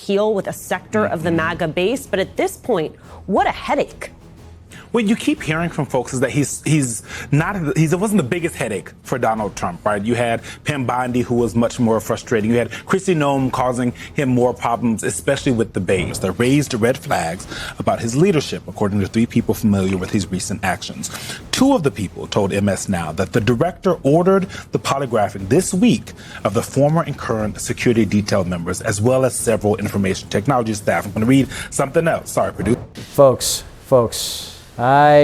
heal with a sector of the MAGA base. But at this point, what a headache. What you keep hearing from folks is that he wasn't the biggest headache for Donald Trump, right? You had Pam Bondi, who was much more frustrating. You had Kristi Noem causing him more problems, especially with the base. They raised red flags about his leadership, according to 3 people familiar with his recent actions. 2 of the people told MS Now that the director ordered the polygraphing this week of the former and current security detail members, as well as several information technology staff. I'm going to read something else. Sorry, producer. Folks. I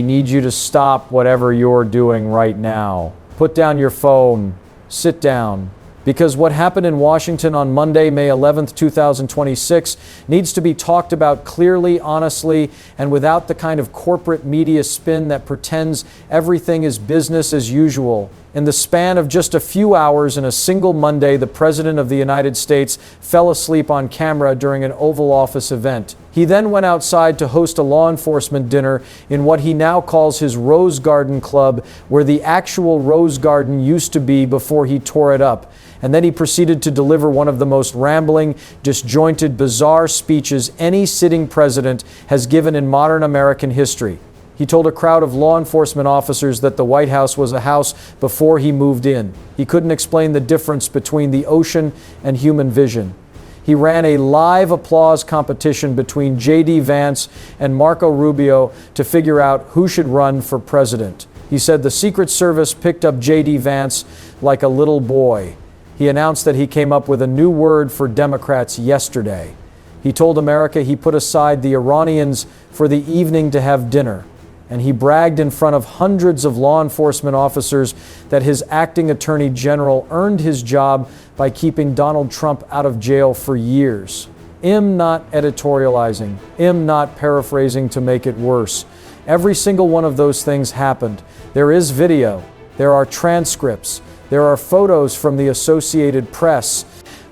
need you to stop whatever you're doing right now. Put down your phone. Sit down. Because what happened in Washington on Monday, May 11th, 2026, needs to be talked about clearly, honestly, and without the kind of corporate media spin that pretends everything is business as usual. In the span of just a few hours in a single Monday, the President of the United States fell asleep on camera during an Oval Office event. He then went outside to host a law enforcement dinner in what he now calls his Rose Garden Club, where the actual Rose Garden used to be before he tore it up. And then he proceeded to deliver one of the most rambling, disjointed, bizarre speeches any sitting president has given in modern American history. He told a crowd of law enforcement officers that the White House was a house before he moved in. He couldn't explain the difference between the ocean and human vision. He ran a live applause competition between J.D. Vance and Marco Rubio to figure out who should run for president. He said the Secret Service picked up J.D. Vance like a little boy. He announced that he came up with a new word for Democrats yesterday. He told America he put aside the Iranians for the evening to have dinner. And he bragged in front of hundreds of law enforcement officers that his acting attorney general earned his job by keeping Donald Trump out of jail for years. I'm not editorializing. I'm not paraphrasing to make it worse. Every single one of those things happened. There is video. There are transcripts. There are photos from the Associated Press.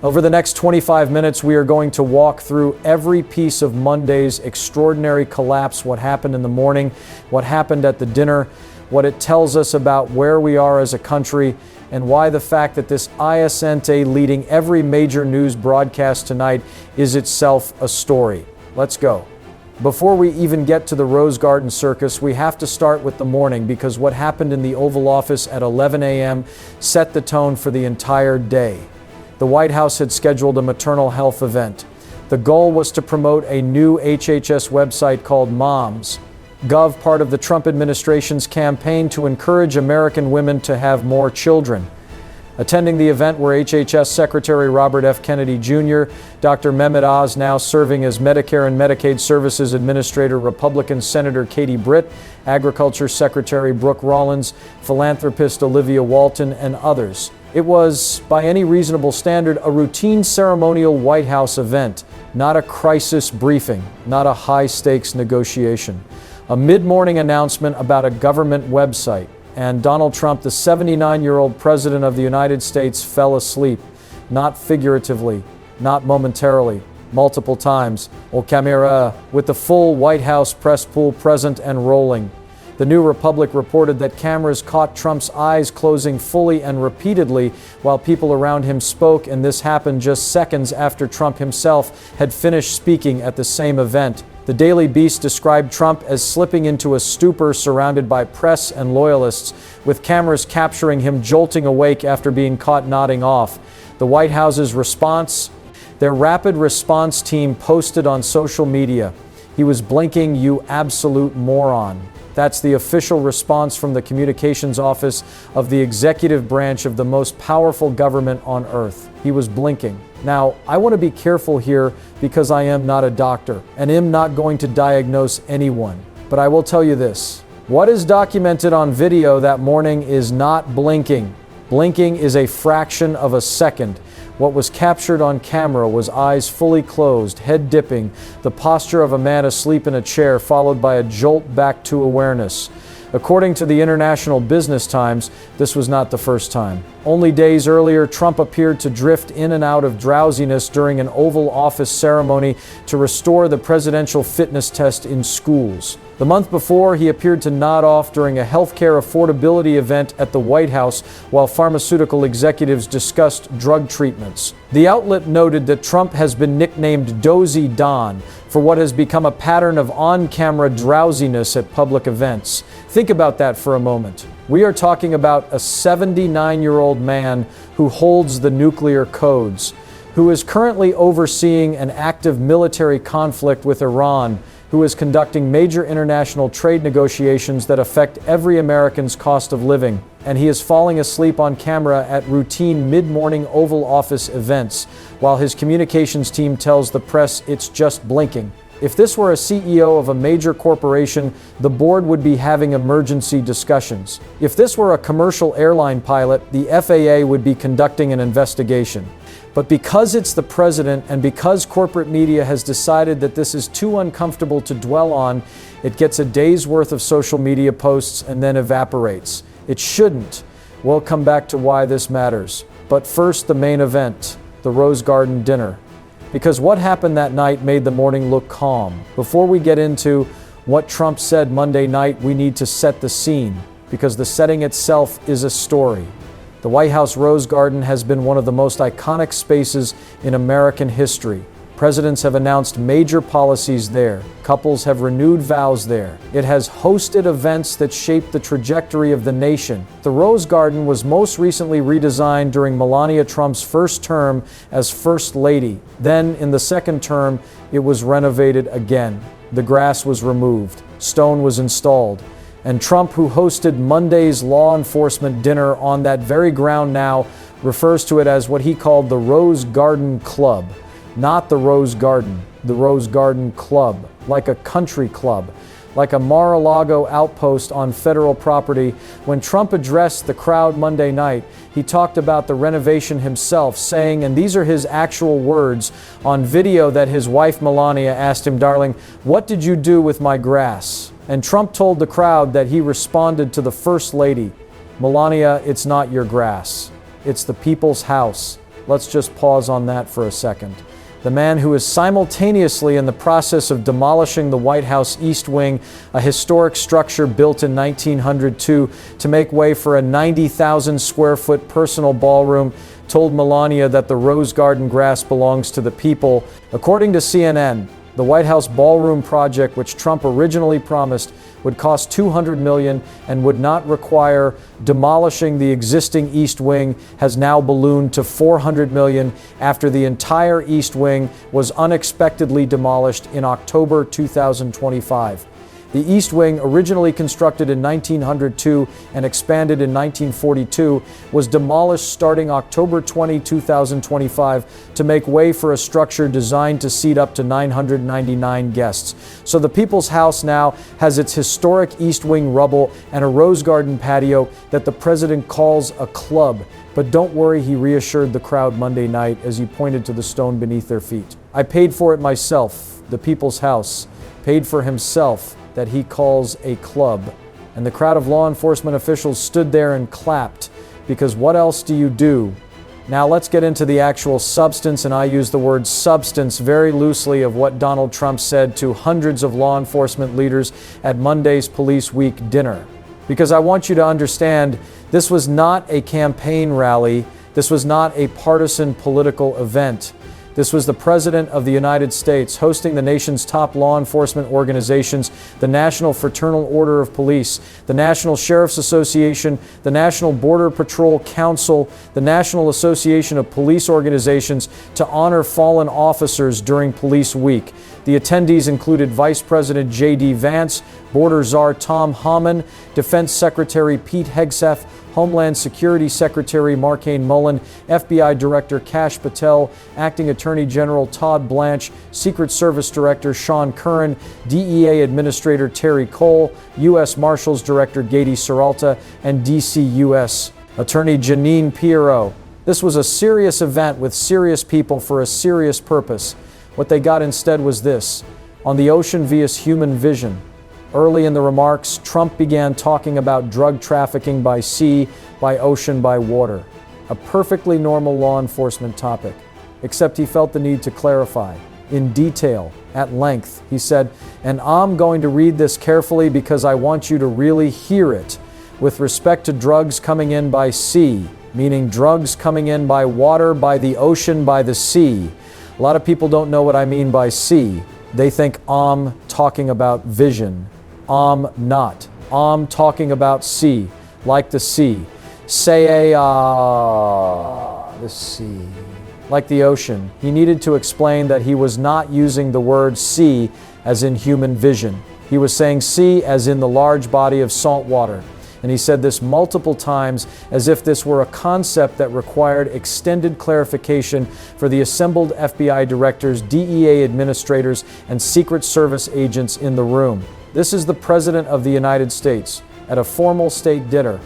Over the next 25 minutes, we are going to walk through every piece of Monday's extraordinary collapse, what happened in the morning, what happened at the dinner, what it tells us about where we are as a country, and why the fact that this ISNT leading every major news broadcast tonight is itself a story. Let's go. Before we even get to the Rose Garden circus, we have to start with the morning, because what happened in the Oval Office at 11 a.m. set the tone for the entire day. The White House had scheduled a maternal health event. The goal was to promote a new HHS website called Moms. Gov, part of the Trump administration's campaign to encourage American women to have more children. Attending the event were HHS Secretary Robert F. Kennedy Jr., Dr. Mehmet Oz, now serving as Medicare and Medicaid Services Administrator, Republican Senator Katie Britt, Agriculture Secretary Brooke Rollins, philanthropist Olivia Walton, and others. It was, by any reasonable standard, a routine ceremonial White House event, not a crisis briefing, not a high-stakes negotiation. A mid-morning announcement about a government website. And Donald Trump, the 79-year-old President of the United States, fell asleep, not figuratively, not momentarily, multiple times, au camera, with the full White House press pool present and rolling. The New Republic reported that cameras caught Trump's eyes closing fully and repeatedly while people around him spoke, and this happened just seconds after Trump himself had finished speaking at the same event. The Daily Beast described Trump as slipping into a stupor surrounded by press and loyalists, with cameras capturing him jolting awake after being caught nodding off. The White House's response? Their rapid response team posted on social media, "He was blinking, you absolute moron." That's the official response from the communications office of the executive branch of the most powerful government on earth. He was blinking. Now, I want to be careful here because I am not a doctor and am not going to diagnose anyone. But I will tell you this. What is documented on video that morning is not blinking. Blinking is a fraction of a second. What was captured on camera was eyes fully closed, head dipping, the posture of a man asleep in a chair, followed by a jolt back to awareness. According to the International Business Times, this was not the first time. Only days earlier, Trump appeared to drift in and out of drowsiness during an Oval Office ceremony to restore the presidential fitness test in schools. The month before, he appeared to nod off during a healthcare affordability event at the White House while pharmaceutical executives discussed drug treatments. The outlet noted that Trump has been nicknamed Dozy Don for what has become a pattern of on-camera drowsiness at public events. Think about that for a moment. We are talking about a 79-year-old man who holds the nuclear codes, who is currently overseeing an active military conflict with Iran, who is conducting major international trade negotiations that affect every American's cost of living, and he is falling asleep on camera at routine mid-morning Oval Office events, while his communications team tells the press it's just blinking. If this were a CEO of a major corporation, the board would be having emergency discussions. If this were a commercial airline pilot, the FAA would be conducting an investigation. But because it's the president and because corporate media has decided that this is too uncomfortable to dwell on, it gets a day's worth of social media posts and then evaporates. It shouldn't. We'll come back to why this matters. But first, the main event, the Rose Garden dinner. Because what happened that night made the morning look calm. Before we get into what Trump said Monday night, we need to set the scene, because the setting itself is a story. The White House Rose Garden has been one of the most iconic spaces in American history. Presidents have announced major policies there. Couples have renewed vows there. It has hosted events that shaped the trajectory of the nation. The Rose Garden was most recently redesigned during Melania Trump's first term as First Lady. Then, in the second term, it was renovated again. The grass was removed. Stone was installed. And Trump, who hosted Monday's law enforcement dinner on that very ground now, refers to it as what he called the Rose Garden Club. Not the Rose Garden, the Rose Garden Club, like a country club, like a Mar-a-Lago outpost on federal property. When Trump addressed the crowd Monday night, he talked about the renovation himself, saying, and these are his actual words on video, that his wife Melania asked him, "Darling, what did you do with my grass?" And Trump told the crowd that he responded to the First Lady, "Melania, it's not your grass. It's the people's house." Let's just pause on that for a second. The man who is simultaneously in the process of demolishing the White House East Wing, a historic structure built in 1902 to make way for a 90,000 square foot personal ballroom, told Melania that the Rose Garden grass belongs to the people. According to CNN, the White House ballroom project, which Trump originally promised would cost $200 million and would not require demolishing the existing East Wing, has now ballooned to $400 million after the entire East Wing was unexpectedly demolished in October 2025. The East Wing, originally constructed in 1902 and expanded in 1942, was demolished starting October 20, 2025 to make way for a structure designed to seat up to 999 guests. So the People's House now has its historic East Wing rubble and a Rose Garden patio that the president calls a club. But don't worry, he reassured the crowd Monday night as he pointed to the stone beneath their feet. "I paid for it myself. The People's House paid for himself that he calls a club." And the crowd of law enforcement officials stood there and clapped, because what else do you do? Now let's get into the actual substance, and I use the word substance very loosely, of what Donald Trump said to hundreds of law enforcement leaders at Monday's Police Week dinner. Because I want you to understand, this was not a campaign rally. This was not a partisan political event. This was the President of the United States hosting the nation's top law enforcement organizations, the National Fraternal Order of Police, the National Sheriff's Association, the National Border Patrol Council, the National Association of Police Organizations, to honor fallen officers during Police Week. The attendees included Vice President J.D. Vance, Border Czar Tom Homan, Defense Secretary Pete Hegseth, Homeland Security Secretary Markane Mullen, FBI Director Kash Patel, Acting Attorney General Todd Blanche, Secret Service Director Sean Curran, DEA Administrator Terry Cole, U.S. Marshals Director Gady Seralta, and D.C. U.S. Attorney Janine Pirro. This was a serious event with serious people for a serious purpose. What they got instead was this: on the ocean via human vision. Early in the remarks, Trump began talking about drug trafficking by sea, by ocean, by water. A perfectly normal law enforcement topic, except he felt the need to clarify. in detail, at length. He said, and I'm going to read this carefully because I want you to really hear it. With respect to drugs coming in by sea, meaning drugs coming in by water, by the ocean, by the sea. A lot of people don't know what I mean by sea. They think I'm talking about vision. I'm not. I'm talking about sea, like the sea. Say the sea, like the ocean. He needed to explain that he was not using the word sea as in human vision. He was saying sea as in the large body of salt water. And he said this multiple times as if this were a concept that required extended clarification for the assembled FBI directors, DEA administrators, and Secret Service agents in the room. This is the President of the United States at a formal state dinner,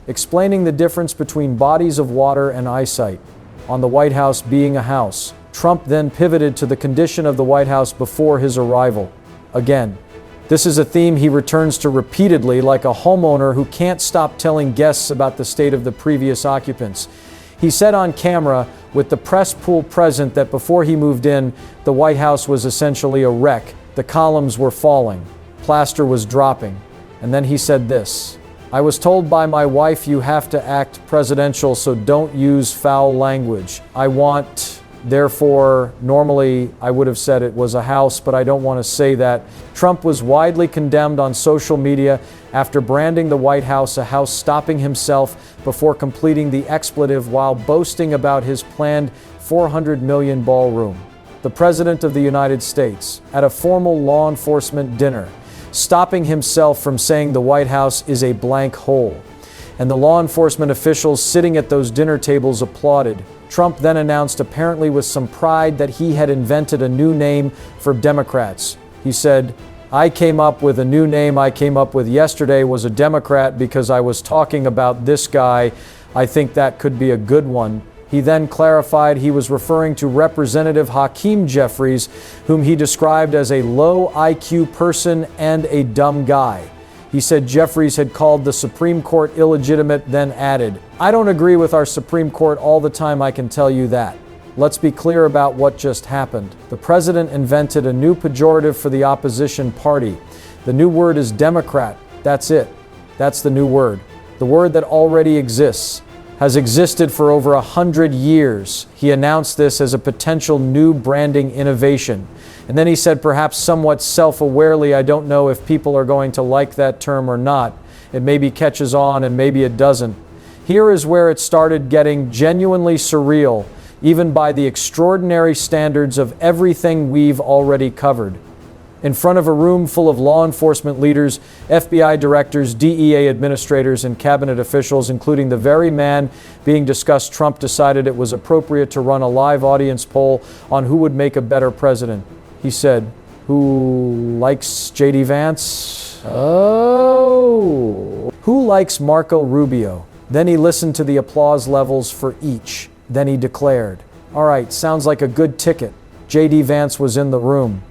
explaining the difference between bodies of water and eyesight, on the White House being a house. Trump then pivoted to the condition of the White House before his arrival. Again, this is a theme he returns to repeatedly, like a homeowner who can't stop telling guests about the state of the previous occupants. He said on camera, with the press pool present, that before he moved in, the White House was essentially a wreck. The columns were falling, plaster was dropping. And then he said this, I was told by my wife you have to act presidential, so don't use foul language. Therefore, normally I would have said it was a house, but I don't want to say that. Trump was widely condemned on social media after branding the White House a house, stopping himself before completing the expletive while boasting about his planned $400 million ballroom. The President of the United States, at a formal law enforcement dinner, stopping himself from saying the White House is a blank hole. And the law enforcement officials sitting at those dinner tables applauded. Trump then announced, apparently with some pride, that he had invented a new name for Democrats. He said, I came up with a new name I came up with yesterday was a Democrat because I was talking about this guy. I think that could be a good one. He then clarified he was referring to Representative Hakeem Jeffries, whom he described as a low IQ person and a dumb guy. He said Jeffries had called the Supreme Court illegitimate, then added, I don't agree with our Supreme Court all the time, I can tell you that. Let's be clear about what just happened. The president invented a new pejorative for the opposition party. The new word is Democrat. That's it. That's the new word. The word that already exists, has existed for over 100 years. He announced this as a potential new branding innovation. And then he said, perhaps somewhat self-awarely, I don't know if people are going to like that term or not. It maybe catches on and maybe it doesn't. Here is where it started getting genuinely surreal, even by the extraordinary standards of everything we've already covered. In front of a room full of law enforcement leaders, FBI directors, DEA administrators, and cabinet officials, including the very man being discussed, Trump decided it was appropriate to run a live audience poll on who would make a better president. He said, who likes J.D. Vance? Oh. Who likes Marco Rubio? Then he listened to the applause levels for each. Then he declared, all right, sounds like a good ticket. J.D. Vance was in the room.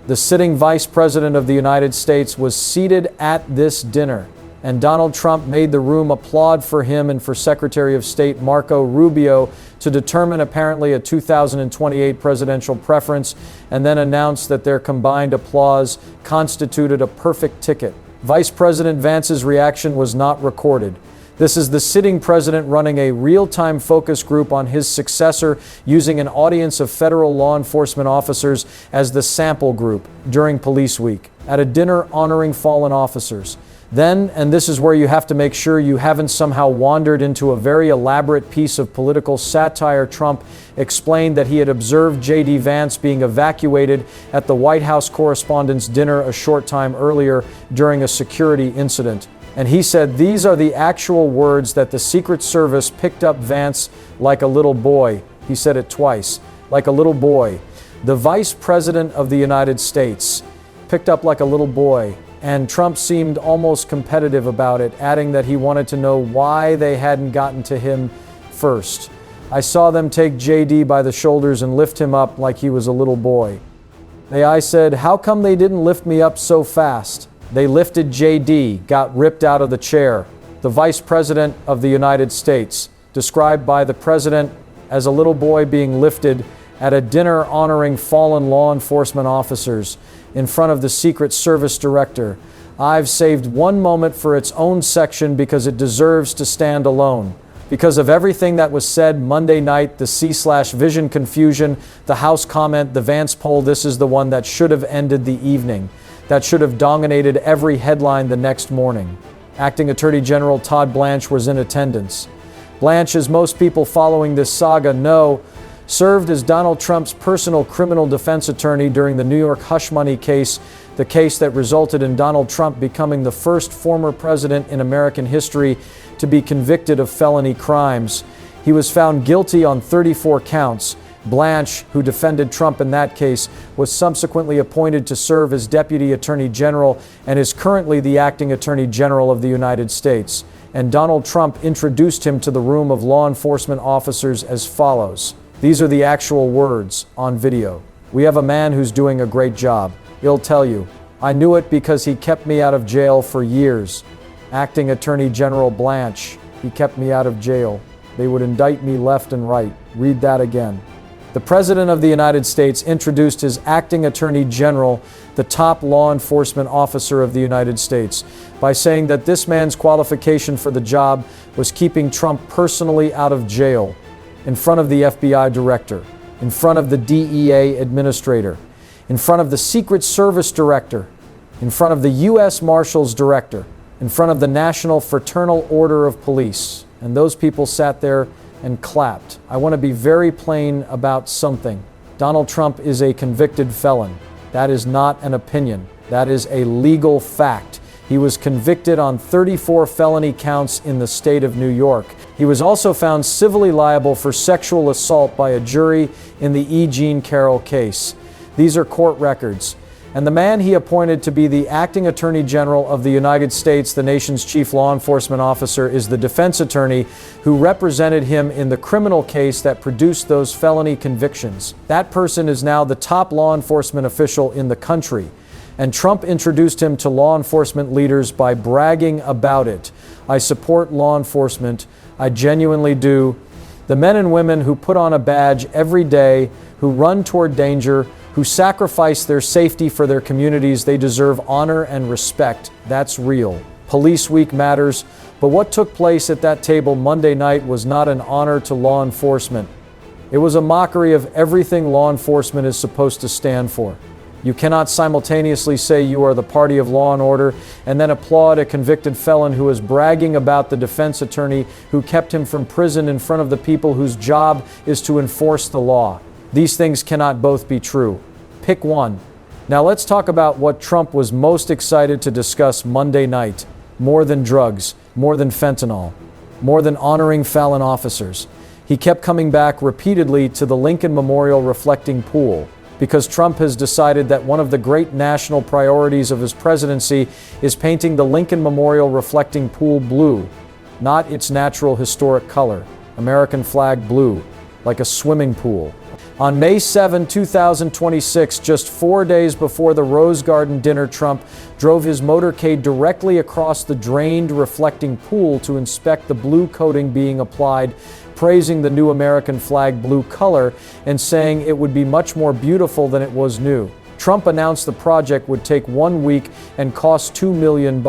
The sitting Vice President of the United States was seated at this dinner, and Donald Trump made the room applaud for him and for Secretary of State Marco Rubio to determine apparently a 2028 presidential preference, and then announced that their combined applause constituted a perfect ticket. Vice President Vance's reaction was not recorded. This is the sitting president running a real-time focus group on his successor, using an audience of federal law enforcement officers as the sample group during Police Week, at a dinner honoring fallen officers. Then, and this is where you have to make sure you haven't somehow wandered into a very elaborate piece of political satire, Trump explained that he had observed J.D. Vance being evacuated at the White House Correspondents' Dinner a short time earlier during a security incident. And he said these are the actual words that the Secret Service picked up Vance like a little boy. He said it twice, like a little boy. The Vice President of the United States picked up like a little boy. And Trump seemed almost competitive about it, adding that he wanted to know why they hadn't gotten to him first. I saw them take JD by the shoulders and lift him up like he was a little boy. I said, how come they didn't lift me up so fast? They lifted JD, got ripped out of the chair. The Vice President of the United States, described by the President as a little boy being lifted at a dinner honoring fallen law enforcement officers in front of the Secret Service director. I've saved one moment for its own section because it deserves to stand alone. Because of everything that was said Monday night, the C/Vision confusion, the House comment, the Vance poll, this is the one that should have ended the evening, that should have dominated every headline the next morning. Acting Attorney General Todd Blanche was in attendance. Blanche, as most people following this saga know, served as Donald Trump's personal criminal defense attorney during the New York hush money case, the case that resulted in Donald Trump becoming the first former president in American history to be convicted of felony crimes. He was found guilty on 34 counts. Blanche, who defended Trump in that case, was subsequently appointed to serve as Deputy Attorney General and is currently the Acting Attorney General of the United States. And Donald Trump introduced him to the room of law enforcement officers as follows. These are the actual words on video. "We have a man who's doing a great job. He'll tell you. I knew it because he kept me out of jail for years. Acting Attorney General Blanche, he kept me out of jail. They would indict me left and right." Read that again. The President of the United States introduced his Acting Attorney General, the top law enforcement officer of the United States, by saying that this man's qualification for the job was keeping Trump personally out of jail, in front of the FBI director, in front of the DEA administrator, in front of the Secret Service director, in front of the U.S. Marshals director, in front of the National Fraternal Order of Police. And those people sat there and clapped. I want to be very plain about something. Donald Trump is a convicted felon. That is not an opinion. That is a legal fact. He was convicted on 34 felony counts in the state of New York. He was also found civilly liable for sexual assault by a jury in the E. Jean Carroll case. These are court records. And the man he appointed to be the Acting Attorney General of the United States, the nation's chief law enforcement officer, is the defense attorney who represented him in the criminal case that produced those felony convictions. That person is now the top law enforcement official in the country. And Trump introduced him to law enforcement leaders by bragging about it. I support law enforcement. I genuinely do. The men and women who put on a badge every day, who run toward danger, who sacrifice their safety for their communities, they deserve honor and respect. That's real. Police Week matters, but what took place at that table Monday night was not an honor to law enforcement. It was a mockery of everything law enforcement is supposed to stand for. You cannot simultaneously say you are the party of law and order and then applaud a convicted felon who is bragging about the defense attorney who kept him from prison in front of the people whose job is to enforce the law. These things cannot both be true. Pick one. Now let's talk about what Trump was most excited to discuss Monday night. More than drugs, more than fentanyl, more than honoring fallen officers. He kept coming back repeatedly to the Lincoln Memorial reflecting pool, because Trump has decided that one of the great national priorities of his presidency is painting the Lincoln Memorial reflecting pool blue, not its natural historic color, American flag blue, like a swimming pool. On May 7, 2026, just 4 days before the Rose Garden dinner, Trump drove his motorcade directly across the drained, reflecting pool to inspect the blue coating being applied, praising the new American flag blue color and saying it would be much more beautiful than it was new. Trump announced the project would take 1 week and cost $2 million.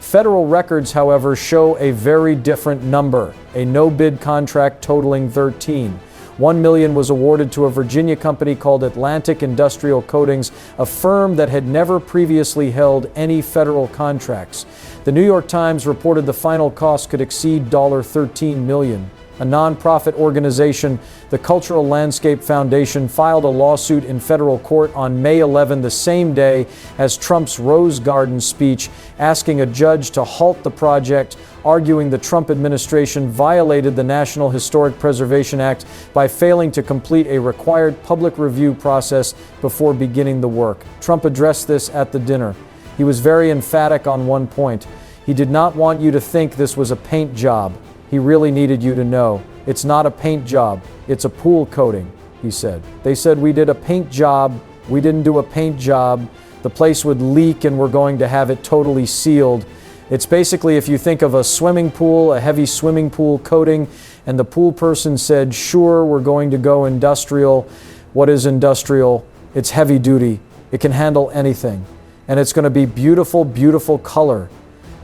Federal records, however, show a very different number, a no-bid contract totaling 13. $1 million was awarded to a Virginia company called Atlantic Industrial Coatings, a firm that had never previously held any federal contracts. The New York Times reported the final cost could exceed $13 million. A nonprofit organization, the Cultural Landscape Foundation, filed a lawsuit in federal court on May 11, the same day as Trump's Rose Garden speech, asking a judge to halt the project, arguing the Trump administration violated the National Historic Preservation Act by failing to complete a required public review process before beginning the work. Trump addressed this at the dinner. He was very emphatic on one point. He did not want you to think this was a paint job. He really needed you to know. It's not a paint job. It's a pool coating, he said. They said we did a paint job. We didn't do a paint job. The place would leak and we're going to have it totally sealed. It's basically, if you think of a swimming pool, a heavy swimming pool coating, and the pool person said, sure, we're going to go industrial. What is industrial? It's heavy duty. It can handle anything. And it's going to be beautiful, beautiful color.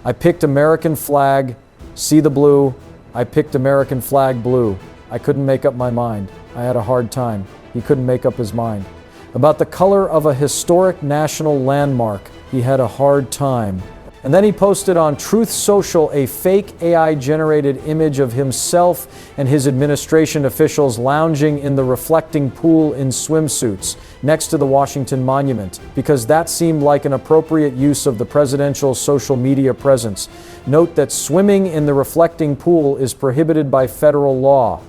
I picked American flag. See the blue? I picked American flag blue. I couldn't make up my mind. I had a hard time. He couldn't make up his mind. About the color of a historic national landmark, he had a hard time. And then he posted on Truth Social a fake AI-generated image of himself and his administration officials lounging in the reflecting pool in swimsuits next to the Washington Monument, because that seemed like an appropriate use of the presidential social media presence. Note that swimming in the reflecting pool is prohibited by federal law.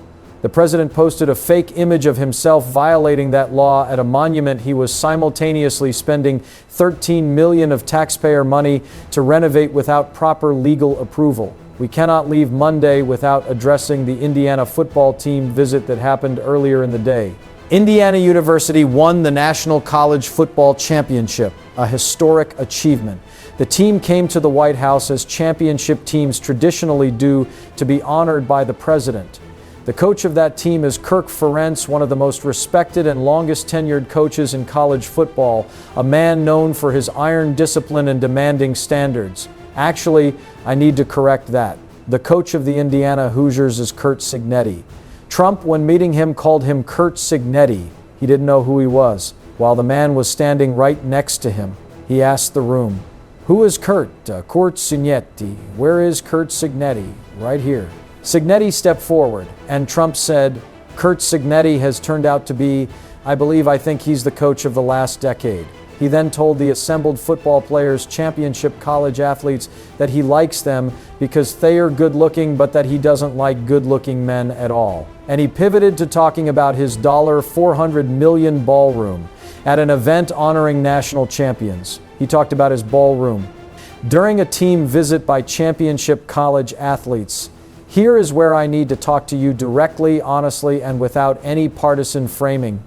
The president posted a fake image of himself violating that law at a monument he was simultaneously spending $13 million of taxpayer money to renovate without proper legal approval. We cannot leave Monday without addressing the Indiana football team visit that happened earlier in the day. Indiana University won the National College Football Championship, a historic achievement. The team came to the White House as championship teams traditionally do, to be honored by the president. The coach of that team is Kirk Ferentz, one of the most respected and longest tenured coaches in college football, a man known for his iron discipline and demanding standards. Actually, I need to correct that. The coach of the Indiana Hoosiers is Curt Cignetti. Trump, when meeting him, called him Curt Cignetti. He didn't know who he was. While the man was standing right next to him, he asked the room, "Who is Curt? Curt Cignetti. Where is Curt Cignetti?" "Right here." Cignetti stepped forward, and Trump said, "Curt Cignetti has turned out to be, I think he's the coach of the last decade." He then told the assembled football players, championship college athletes, that he likes them because they are good looking, but that he doesn't like good looking men at all. And he pivoted to talking about his $400 million ballroom at an event honoring national champions. He talked about his ballroom. During a team visit by championship college athletes, here is where I need to talk to you directly, honestly, and without any partisan framing,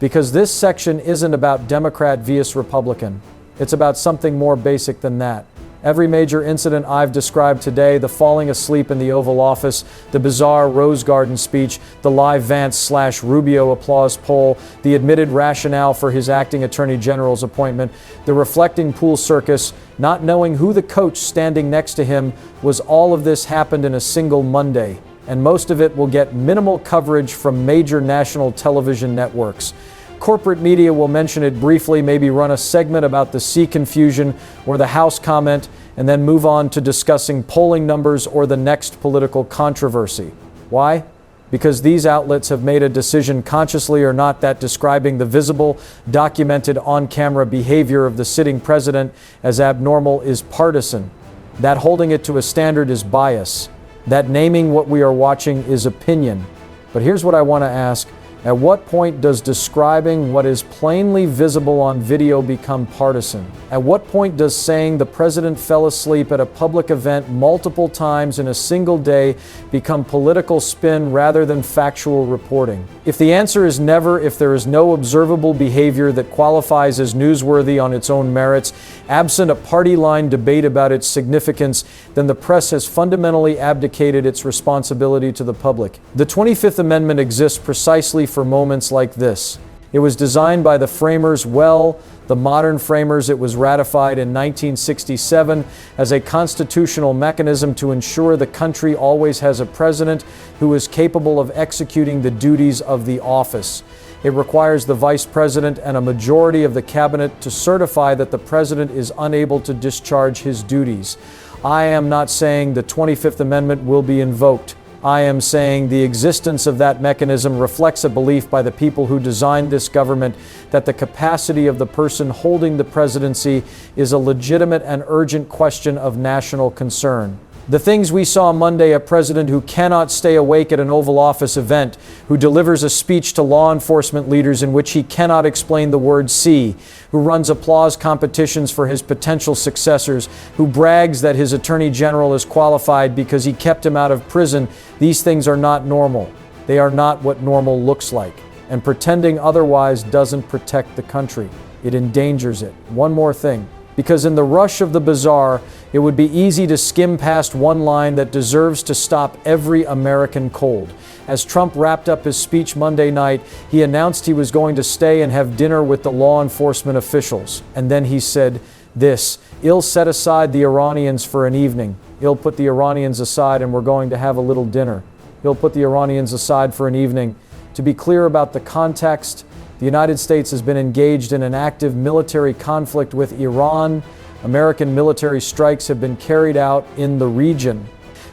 because this section isn't about Democrat vs. Republican. It's about something more basic than that. Every major incident I've described today, the falling asleep in the Oval Office, the bizarre Rose Garden speech, the live Vance/Rubio applause poll, the admitted rationale for his acting attorney general's appointment, the reflecting pool circus, not knowing who the coach standing next to him was, all of this happened in a single Monday. And most of it will get minimal coverage from major national television networks. Corporate media will mention it briefly, maybe run a segment about the sea confusion or the House comment, and then move on to discussing polling numbers or the next political controversy. Why? Because these outlets have made a decision, consciously or not, that describing the visible, documented on-camera behavior of the sitting president as abnormal is partisan, that holding it to a standard is bias, that naming what we are watching is opinion. But here's what I want to ask. At what point does describing what is plainly visible on video become partisan? At what point does saying the president fell asleep at a public event multiple times in a single day become political spin rather than factual reporting? If the answer is never, if there is no observable behavior that qualifies as newsworthy on its own merits, absent a party line debate about its significance, then the press has fundamentally abdicated its responsibility to the public. The 25th Amendment exists precisely for moments like this. It was designed by the framers, the modern framers. It was ratified in 1967 as a constitutional mechanism to ensure the country always has a president who is capable of executing the duties of the office. It requires the vice president and a majority of the cabinet to certify that the president is unable to discharge his duties. I am not saying the 25th Amendment will be invoked. I am saying the existence of that mechanism reflects a belief by the people who designed this government that the capacity of the person holding the presidency is a legitimate and urgent question of national concern. The things we saw Monday, a president who cannot stay awake at an Oval Office event, who delivers a speech to law enforcement leaders in which he cannot explain the word see, who runs applause competitions for his potential successors, who brags that his attorney general is qualified because he kept him out of prison. These things are not normal. They are not what normal looks like. And pretending otherwise doesn't protect the country. It endangers it. One more thing. because in the rush of the bazaar, it would be easy to skim past one line that deserves to stop every American cold. As Trump wrapped up his speech Monday night, he announced he was going to stay and have dinner with the law enforcement officials. And then he said this: "I'll set aside the Iranians for an evening. I'll put the Iranians aside and we're going to have a little dinner. I'll put the Iranians aside for an evening." To be clear about the context, the United States has been engaged in an active military conflict with Iran. American military strikes have been carried out in the region.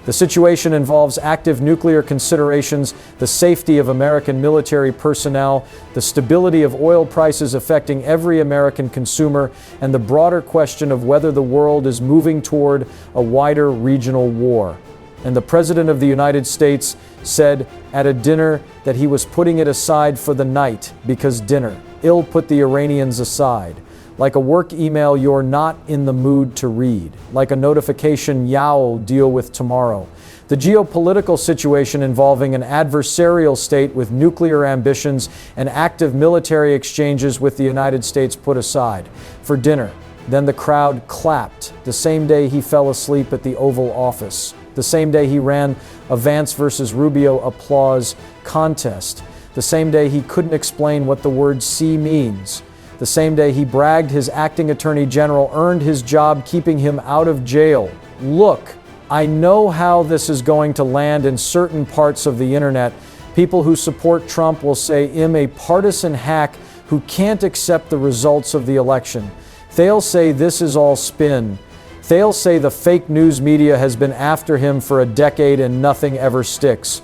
The situation involves active nuclear considerations, the safety of American military personnel, the stability of oil prices affecting every American consumer, and the broader question of whether the world is moving toward a wider regional war. And the President of the United States said at a dinner that he was putting it aside for the night because dinner. I'll put the Iranians aside. Like a work email you're not in the mood to read. Like a notification you'll deal with tomorrow. The geopolitical situation involving an adversarial state with nuclear ambitions and active military exchanges with the United States put aside for dinner. Then the crowd clapped the same day he fell asleep at the Oval Office. The same day he ran a Vance versus Rubio applause contest. The same day he couldn't explain what the word "C" means. The same day he bragged his acting attorney general earned his job keeping him out of jail. Look, I know how this is going to land in certain parts of the internet. People who support Trump will say I'm a partisan hack who can't accept the results of the election. They'll say this is all spin. They'll say the fake news media has been after him for a decade and nothing ever sticks.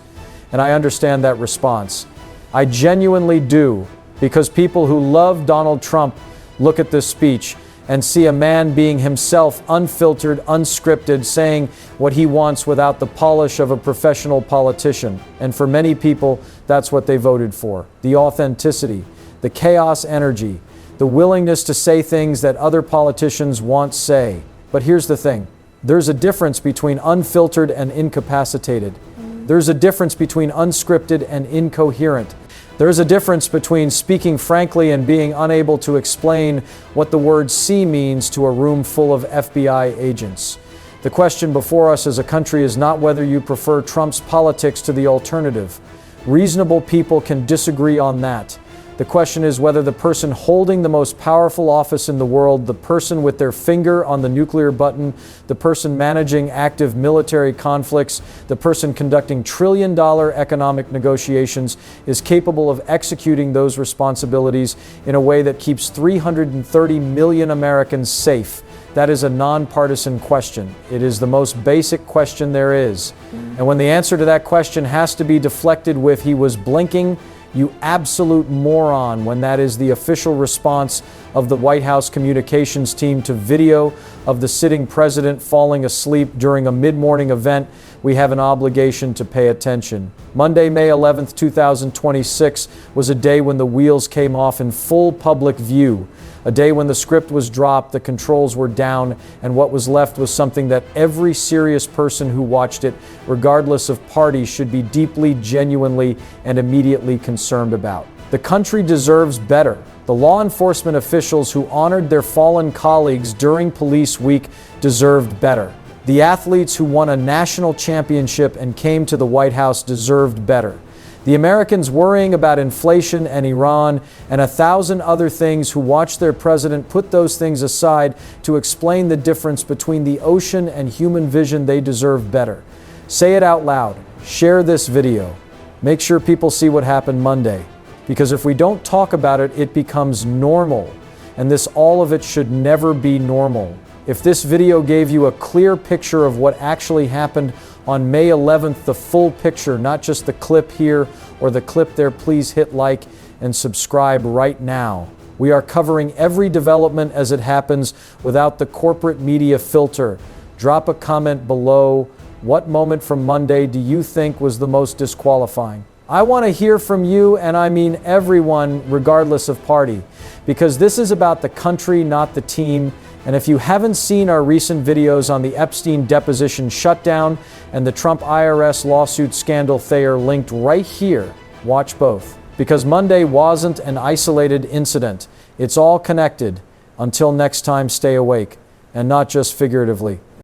And I understand that response. I genuinely do, because people who love Donald Trump look at this speech and see a man being himself, unfiltered, unscripted, saying what he wants without the polish of a professional politician. And for many people, that's what they voted for. The authenticity, the chaos energy, the willingness to say things that other politicians won't say. But here's the thing. There's a difference between unfiltered and incapacitated. There's a difference between unscripted and incoherent. There's a difference between speaking frankly and being unable to explain what the word "C" means to a room full of FBI agents. The question before us as a country is not whether you prefer Trump's politics to the alternative. Reasonable people can disagree on that. The question is whether the person holding the most powerful office in the world, the person with their finger on the nuclear button, the person managing active military conflicts, the person conducting trillion-dollar economic negotiations, is capable of executing those responsibilities in a way that keeps 330 million Americans safe. That is a nonpartisan question. It is the most basic question there is. And when the answer to that question has to be deflected with "he was blinking," you absolute moron, when that is the official response of the White House communications team to video of the sitting president falling asleep during a mid-morning event, we have an obligation to pay attention. Monday, May 11th, 2026 was a day when the wheels came off in full public view. A day when the script was dropped, the controls were down, and what was left was something that every serious person who watched it, regardless of party, should be deeply, genuinely, and immediately concerned about. The country deserves better. The law enforcement officials who honored their fallen colleagues during Police Week deserved better. The athletes who won a national championship and came to the White House deserved better. The Americans worrying about inflation and Iran and 1,000 other things who watched their president put those things aside to explain the difference between the ocean and human vision, they deserve better. Say it out loud. Share this video. Make sure people see what happened Monday. Because if we don't talk about it, it becomes normal. And all of it should never be normal. If this video gave you a clear picture of what actually happened on May 11th, the full picture, not just the clip here or the clip there, please hit like and subscribe right now. We are covering every development as it happens without the corporate media filter. Drop a comment below. What moment from Monday do you think was the most disqualifying? I want to hear from you, and I mean everyone, regardless of party, because this is about the country, not the team. And if you haven't seen our recent videos on the Epstein deposition shutdown and the Trump IRS lawsuit scandal, they are linked right here. Watch both. Because Monday wasn't an isolated incident. It's all connected. Until next time, stay awake, and not just figuratively.